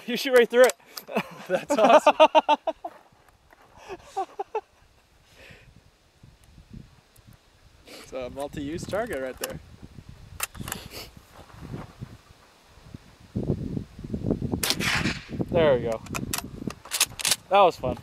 You shoot right through it. That's awesome. It's a multi-use target right there. There we go. That was fun.